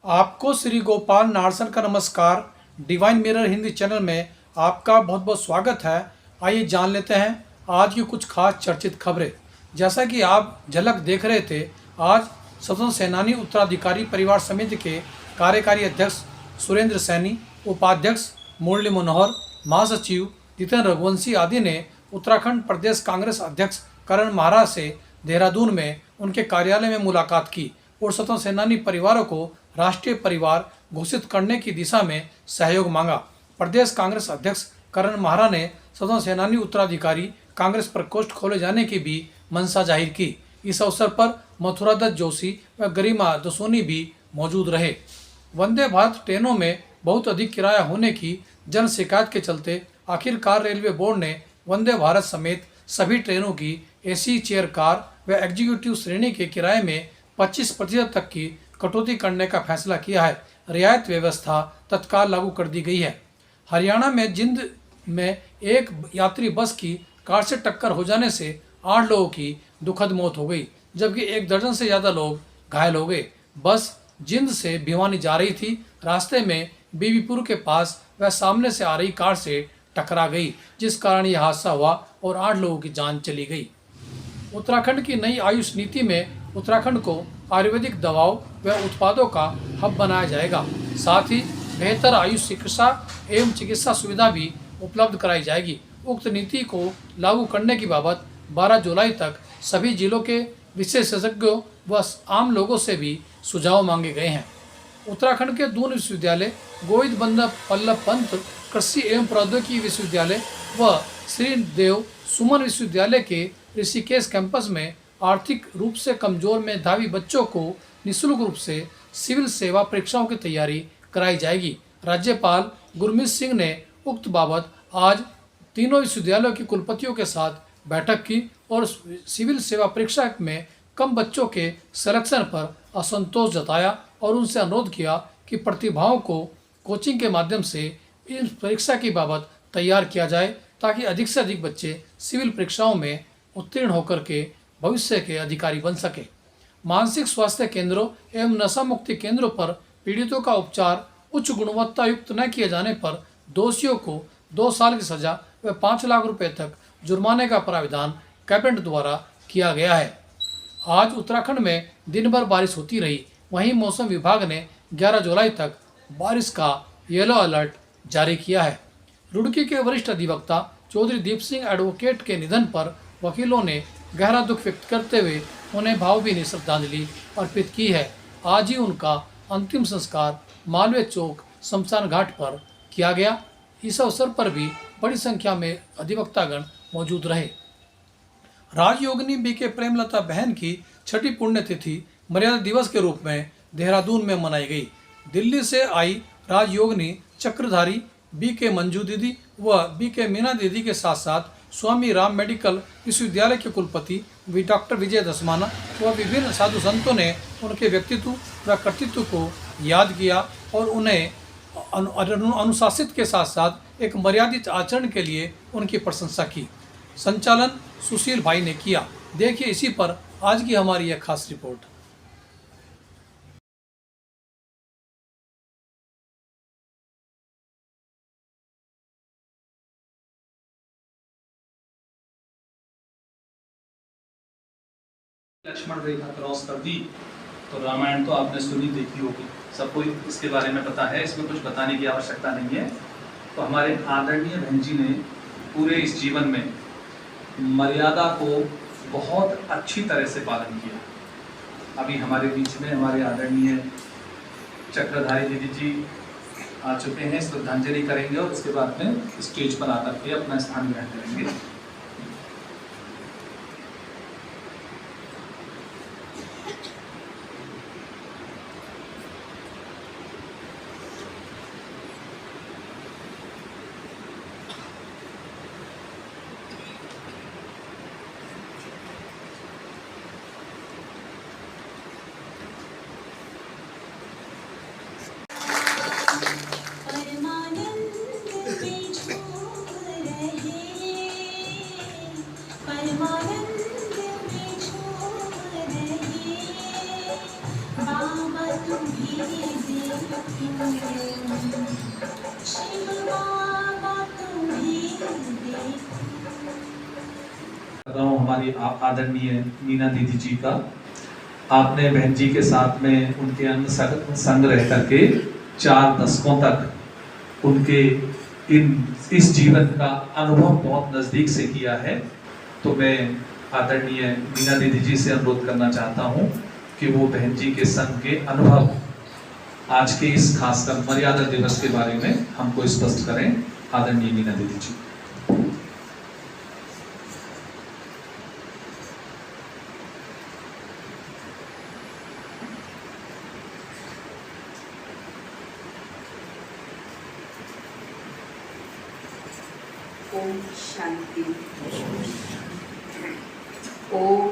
आपको श्री गोपाल नारसन का नमस्कार। डिवाइन मिरर हिंदी चैनल में आपका बहुत बहुत स्वागत है। आइए जान लेते हैं आज की कुछ खास चर्चित खबरें। जैसा कि आप झलक देख रहे थे, आज स्वतंत्र सेनानी उत्तराधिकारी परिवार समिति के कार्यकारी अध्यक्ष सुरेंद्र सैनी, उपाध्यक्ष मुरली मनोहर, महासचिव जितेंद्र रघुवंशी आदि ने उत्तराखंड प्रदेश कांग्रेस अध्यक्ष करण महाराज से देहरादून में उनके कार्यालय में मुलाकात की और स्वतंत्र सेनानी परिवारों को राष्ट्रीय परिवार घोषित करने की दिशा में सहयोग मांगा। प्रदेश कांग्रेस अध्यक्ष करण महारा ने स्वतंत्र सेनानी उत्तराधिकारी कांग्रेस प्रकोष्ठ खोले जाने की भी मंशा जाहिर की। इस अवसर पर मथुरा दत्त जोशी व गरिमा दसोनी भी मौजूद रहे। वंदे भारत ट्रेनों में बहुत अधिक किराया होने की जन शिकायत के चलते आखिरकार रेलवे बोर्ड ने वंदे भारत समेत सभी ट्रेनों की एसी चेयर कार व एग्जीक्यूटिव श्रेणी के किराए में 25% तक की कटौती करने का फैसला किया है। रियायत व्यवस्था तत्काल लागू कर दी गई है। हरियाणा में जिंद में एक यात्री बस की कार से टक्कर हो जाने से 8 लोगों की दुखद मौत हो गई, जबकि 1 दर्जन से ज़्यादा लोग घायल हो गए। बस जिंद से भिवानी जा रही थी। रास्ते में बीबीपुर के पास वह सामने से आ रही कार से टकरा गई, जिस कारण यह हादसा हुआ और 8 लोगों की जान चली गई। उत्तराखंड की नई आयुष नीति में उत्तराखंड को आयुर्वेदिक दवाओं व उत्पादों का हब बनाया जाएगा। साथ ही बेहतर आयुष चिकित्सा एवं चिकित्सा सुविधा भी उपलब्ध कराई जाएगी। उक्त नीति को लागू करने की बाबत 12 जुलाई तक सभी जिलों के विशेषज्ञों व आम लोगों से भी सुझाव मांगे गए हैं। उत्तराखंड के दून विश्वविद्यालय, गोविंद बल्लभ पंत कृषि एवं प्रौद्योगिकी विश्वविद्यालय व श्री देव सुमन विश्वविद्यालय के ऋषिकेश कैंपस में आर्थिक रूप से कमजोर मेधावी बच्चों को निःशुल्क रूप से सिविल सेवा परीक्षाओं की तैयारी कराई जाएगी। राज्यपाल गुरमीत सिंह ने उक्त बाबत आज तीनों विश्वविद्यालयों के कुलपतियों के साथ बैठक की और सिविल सेवा परीक्षा में कम बच्चों के सिलेक्शन पर असंतोष जताया और उनसे अनुरोध किया कि प्रतिभाओं को कोचिंग के माध्यम से इस परीक्षा की बाबत तैयार किया जाए, ताकि अधिक से अधिक बच्चे सिविल परीक्षाओं में उत्तीर्ण होकर के भविष्य के अधिकारी बन सके। मानसिक स्वास्थ्य केंद्रों एवं नशा मुक्ति केंद्रों पर पीड़ितों का उपचार उच्च गुणवत्ता युक्त न किए जाने पर दोषियों को 2 साल की सजा व 5 लाख रुपए तक जुर्माने का प्रावधान कैबिनेट द्वारा किया गया है। आज उत्तराखंड में दिन भर बारिश होती रही। वहीं मौसम विभाग ने 11 जुलाई तक बारिश का येलो अलर्ट जारी किया है। रुड़की के वरिष्ठ अधिवक्ता चौधरी दीप सिंह एडवोकेट के निधन पर वकीलों ने गहरा दुख व्यक्त करते हुए उन्हें भावभीनी श्रद्धांजलि अर्पित की है। आज ही उनका अंतिम संस्कार मालवीय चौक शमशान घाट पर किया गया। इस अवसर पर भी बड़ी संख्या में अधिवक्तागण मौजूद रहे। राजयोगिनी बीके प्रेमलता बहन की छठी पुण्यतिथि मर्यादा दिवस के रूप में देहरादून में मनाई गई। दिल्ली से आई राजयोगिनी चक्रधारी बीके मंजू दीदी व बीके मीना दीदी के साथ साथ स्वामी राम मेडिकल विश्वविद्यालय के कुलपति डॉक्टर विजय दसमाना व विभिन्न साधु संतों ने उनके व्यक्तित्व व कर्तृत्व को याद किया और उन्हें अनुशासित के साथ साथ एक मर्यादित आचरण के लिए उनकी प्रशंसा की। संचालन सुशील भाई ने किया। देखिए इसी पर आज की हमारी यह खास रिपोर्ट। लक्ष्मण रेखा क्रॉस कर दी तो रामायण तो आपने सुनी देखी होगी, सबको इसके बारे में पता है, इसमें कुछ बताने की आवश्यकता नहीं है। तो हमारे आदरणीय बहन जी ने पूरे इस जीवन में मर्यादा को बहुत अच्छी तरह से पालन किया। अभी हमारे बीच में हमारे आदरणीय चक्रधारी दीदी जी आ चुके हैं, श्रद्धांजलि करेंगे और उसके बाद में स्टेज पर आकर के अपना स्थान ग्रहण करेंगे। शिव बाबा तुम्हें देखो। कर रहा हूँ हमारी आदरणीय मीना दीदी जी का। आपने बहन जी के साथ में उनके अंग संग रह करके 4 दशकों तक उनके इस जीवन का अनुभव बहुत नजदीक से किया है। तो मैं आदरणीय मीना दीदी जी से अनुरोध करना चाहता हूँ कि वो बहन जी के संग के अनुभव आज के इस खासकर मर्यादा दिवस के बारे में हमको स्पष्ट करें। आदरणीय मीना दीदी जी। ओम शांति। ओम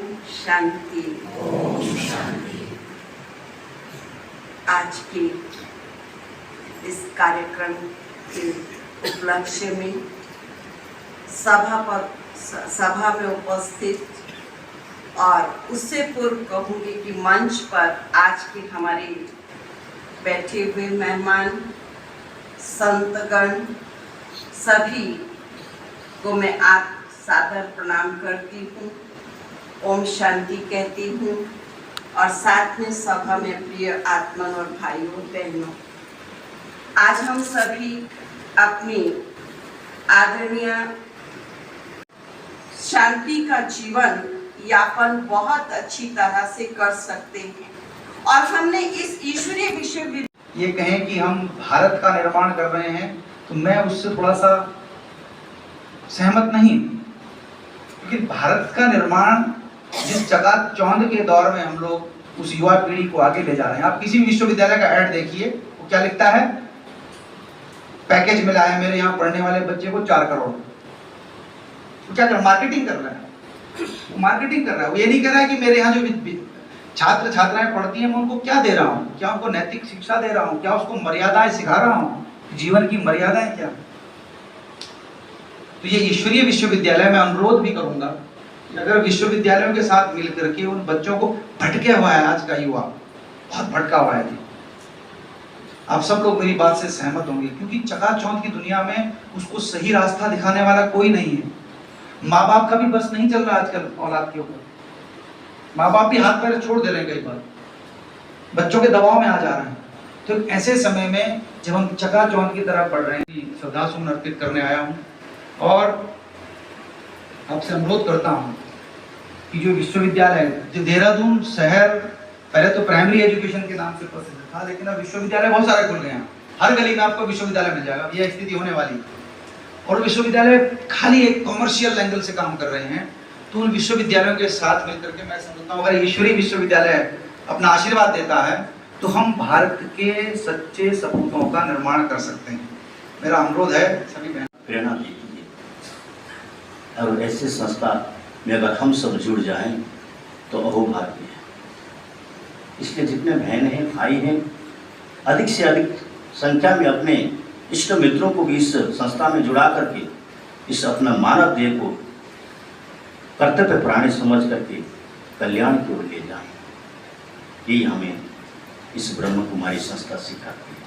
शांति। आज के इस कार्यक्रम के उपलक्ष्य में सभा में उपस्थित और उससे पूर्व कहूँगी कि मंच पर आज के हमारे बैठे हुए मेहमान संतगण सभी को मैं आप सादर प्रणाम करती हूँ, ओम शांति कहती हूँ। और साथ में सभा में प्रिय आत्मन और भाइयों बहनों, आज हम सभी अपनी आदरणीय शांति का जीवन यापन बहुत अच्छी तरह से कर सकते हैं। और हमने इस ईश्वरीय विश्वविद्यालय ये कहें कि हम भारत का निर्माण कर रहे हैं, तो मैं उससे थोड़ा सा सहमत नहीं, क्योंकि भारत का निर्माण जिस चकाचौंध के दौर में हम लोग उस युवा पीढ़ी को आगे ले जा रहे हैं। आप किसी विश्वविद्यालय का ऐड देखिए, वो क्या लिखता है, पैकेज मिला है मेरे यहाँ पढ़ने वाले बच्चे को 4 करोड़। वो क्या कर, मार्केटिंग कर रहा है, वो मार्केटिंग कर रहा है। वो ये नहीं कर रहा है कि मेरे यहाँ जो छात्र छात्राएं पढ़ती हैं मैं उनको क्या दे रहा हूँ, क्या उनको नैतिक शिक्षा दे रहा हूँ, क्या उसको मर्यादाएं सिखा रहा हूँ, जीवन की मर्यादाएं क्या। तो ये ईश्वरीय विश्वविद्यालय में अनुरोध भी करूंगा कि अगर विश्वविद्यालयों के साथ मिलकर के उन बच्चों को, भटके हुआ है आज का युवा, बहुत भटका हुआ है जी। आप सब लोग मेरी बात से सहमत होंगे, क्योंकि चकाचौंध की दुनिया में उसको सही रास्ता दिखाने वाला कोई नहीं है। माँ बाप का भी बस नहीं चल रहा आजकल औलाद के ऊपर। माँ बाप भी हाथ पैर छोड़ दे रहे हैं, कई बार बच्चों के दबाव में आ जा रहे हैं। तो ऐसे समय में जब हम चकाचौंध की तरह पढ़ रहे हैं, श्रद्धासुमन अर्पित करने आया हूँ और आपसे अनुरोध करता हूँ कि जो विश्वविद्यालय, जो देहरादून शहर पहले तो प्राइमरी एजुकेशन के नाम से प्रसिद्ध था, लेकिन अब विश्वविद्यालय बहुत सारे खुल गए हैं। हर गली में आपको विश्वविद्यालय मिल जाएगा, यह स्थिति होने वाली है। और विश्वविद्यालय खाली एक कॉमर्शियल एंगल से काम कर रहे हैं, तो उन विश्वविद्यालयों के साथ मिलकर के मैं समझता हूँ अगर ईश्वरीय विश्वविद्यालय अपना आशीर्वाद देता है तो हम भारत के सच्चे सपूतों का निर्माण कर सकते हैं। मेरा अनुरोध है सभी बहन प्रेरणा देती है, और ऐसे संस्था में अगर हम सब जुड़ जाएं तो अहोभाग्य है। इसलिए जितने बहन हैं, भाई हैं, अधिक से अधिक संख्या में अपने इष्ट मित्रों को भी इस संस्था में जुड़ा करके इस अपना मानव देह को कर्तव्य प्राणी समझ करके कल्याण की ओर ले जाएं। यही हमें इस ब्रह्म कुमारी संस्था सिखाती है।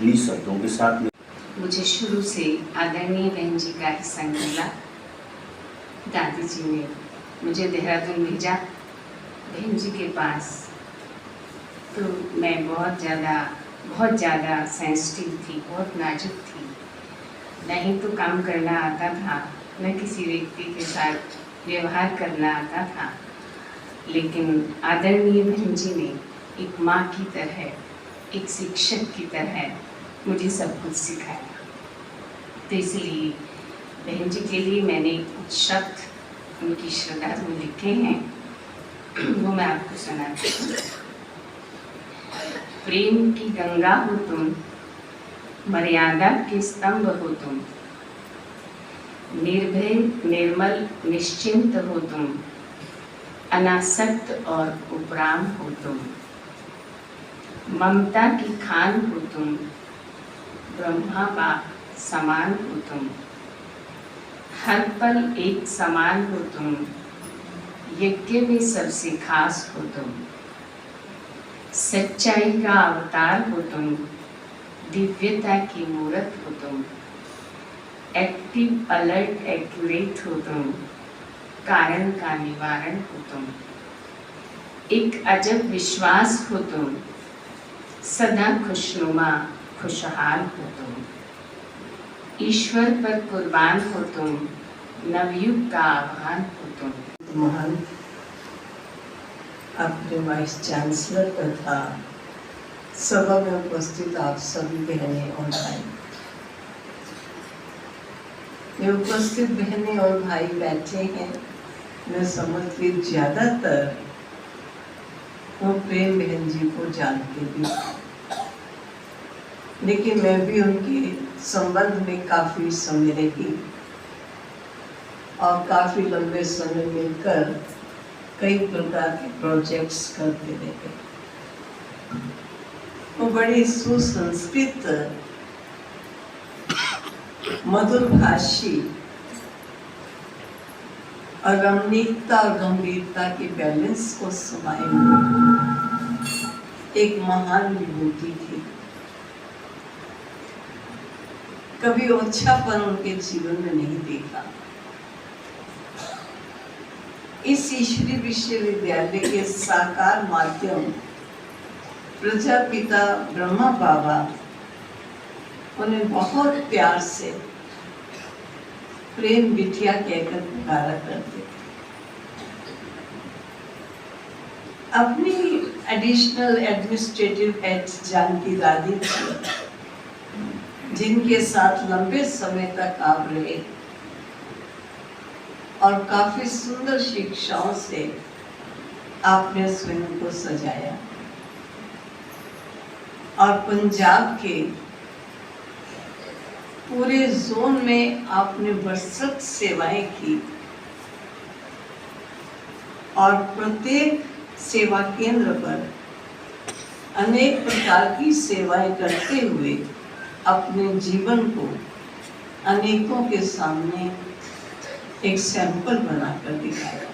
इन्हीं शब्दों के साथ में मुझे शुरू से आदरणीय बहन जी का ही संग मिला। दादी जी ने मुझे देहरादून भेजा बहन जी के पास, तो मैं बहुत ज़्यादा सेंसिटिव थी, बहुत नाजुक थी। नहीं तो काम करना आता था, न किसी व्यक्ति के साथ व्यवहार करना आता था, लेकिन आदरणीय बहन जी ने एक माँ की तरह, एक शिक्षक की तरह मुझे सब कुछ सिखाया। तो इसलिए बहन जी के लिए मैंने कुछ शब्द उनकी श्रद्धा में लिखे हैं, वो मैं आपको सुनाती हूँ। प्रेम की गंगा हो तुम, मर्यादा के स्तंभ हो तुम, निर्भय निर्मल निश्चिंत हो तुम, अनासक्त और उपराम हो तुम, ममता की खान हो तुम, ब्रह्मा बाप समान हो तुम, हर पल एक समान हो तुम, यज्ञ में सबसे खास हो तुम, सच्चाई का अवतार हो तुम, दिव्यता की मूरत हो तुम, एक्टिव अलर्ट एक्यूरेट हो तुम, कारण का निवारण हो तुम, एक अजब विश्वास हो तुम, सदा खुशनुमा खुशहाल हो तुम, ईश्वर पर कुर्बान हो तुम, नवयुग का आह्वान हो तुम। महान अपने वाइस चांसलर तथा सभा में उपस्थित आप सभी बहनें और भाई, ये उपस्थित बहनें और भाई बैठे हैं, मैं समझती हूँ ज्यादातर वो प्रेम बहन जी को जानते भी, लेकिन मैं भी उनके संबंध में काफी समय रही और काफी लंबे समय मिलकर कई प्रकार के प्रोजेक्ट्स करते रहे। वो बड़ी सुसंस्कृत, मधुर भाषी और रमणीकता और गंभीरता के बैलेंस को समाये हुए एक महान विभूति थी। कभी ओछापन उनके जीवन में नहीं देखा। इस ईश्वरीय विश्वविद्यालय के साकार माध्यम प्रजापिता ब्रह्मा बाबा उन्हें बहुत प्यार से प्रेम बिटिया कहकर पुकारा करते थे। अपनी एडिशनल एडमिनिस्ट्रेटिव हेड जानकी दादी थी, जिनके साथ लंबे समय तक आप रहे और काफी सुंदर शिक्षाओं से आपने स्वयं को सजाया और पंजाब के पूरे जोन में आपने बरसक सेवाएं की और प्रत्येक सेवा केंद्र पर अनेक प्रकार की सेवाएं करते हुए अपने जीवन को अनेकों के सामने एक सैंपल बनाकर दिखाया।